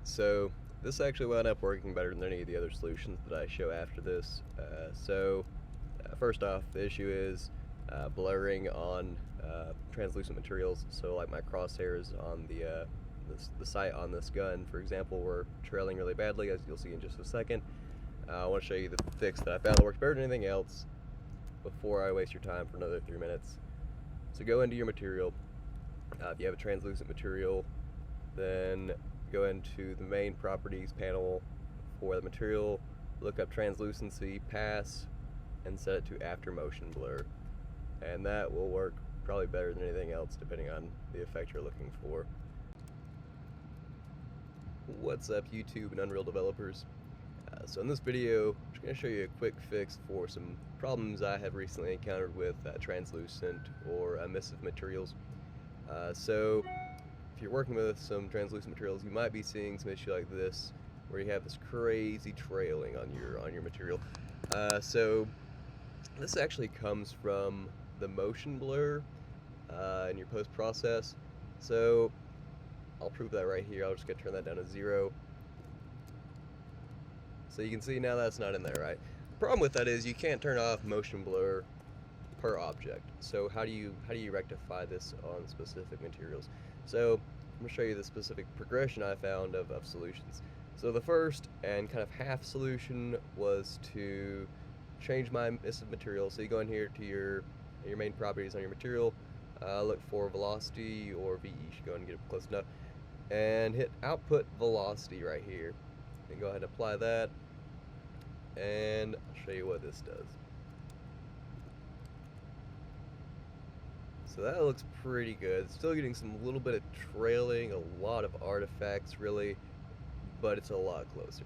So this actually wound up working better than any of the other solutions that I show after this. First off, the issue is blurring on translucent materials. So like my crosshairs on the sight on this gun, for example, were trailing really badly, as you'll see in just a second. I want to show you the fix that I found that works better than anything else before I waste your time for another 3 minutes. So go into your material. If you have a translucent material, then go into the main properties panel for the material, look up translucency, pass, and set it to after motion blur. And that will work probably better than anything else depending on the effect you're looking for. What's up YouTube and Unreal developers? So in this video, I'm just going to show you a quick fix for some problems I have recently encountered with translucent or emissive materials. So if you're working with some translucent materials, you might be seeing some issue like this, where you have this crazy trailing on your material. So this actually comes from the motion blur in your post process. So I'll prove that right here. I'll just turn that down to 0. So you can see now that's not in there, right? The problem with that is you can't turn off motion blur per object. So how do you rectify this on specific materials? So I'm going to show you the specific progression I found of solutions. So the first and kind of half solution was to change my emissive material. So you go in here to your main properties on your material, look for velocity or VE, you should go and get it close enough, and hit output velocity right here. And go ahead and apply that, and I'll show you what this does. So that looks pretty good. Still getting some little bit of trailing, a lot of artifacts really, but it's a lot closer.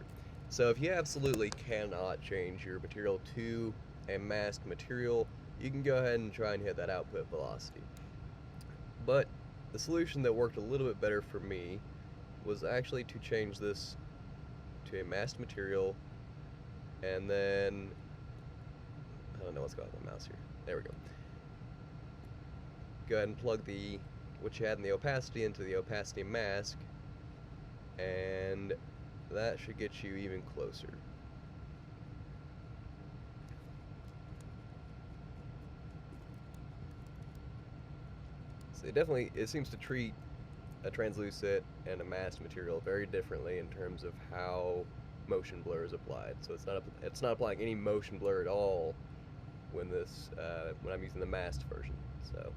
So if you absolutely cannot change your material to a masked material, you can go ahead and try and hit that output velocity. But the solution that worked a little bit better for me was actually to change this to a masked material, and then I don't know what's going on with my mouse here. There we go. Go ahead and plug what you had in the opacity into the opacity mask, and that should get you even closer. So it seems to treat a translucent and a masked material very differently in terms of how motion blur is applied. So it's not applying any motion blur at all when I'm using the masked version. So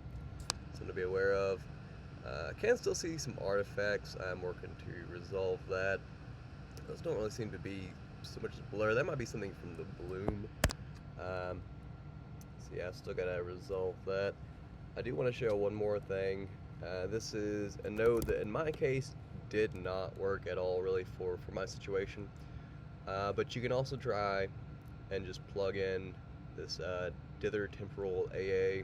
something to be aware of. Can still see some artifacts. I'm working to resolve that. Those don't really seem to be so much as blur. That might be something from the bloom. So yeah, I've still got to resolve that. I do want to show one more thing. This is a node that in my case did not work at all really for my situation. But you can also try and just plug in this dither temporal AA.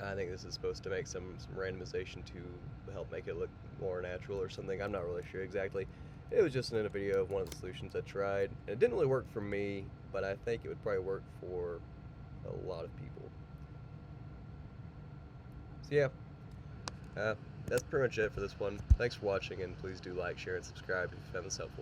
I think this is supposed to make some randomization to help make it look more natural or something. I'm not really sure exactly. It was just in a video of one of the solutions I tried. And it didn't really work for me, but I think it would probably work for a lot of people. So yeah, that's pretty much it for this one. Thanks for watching, and please do like, share, and subscribe if you found this helpful.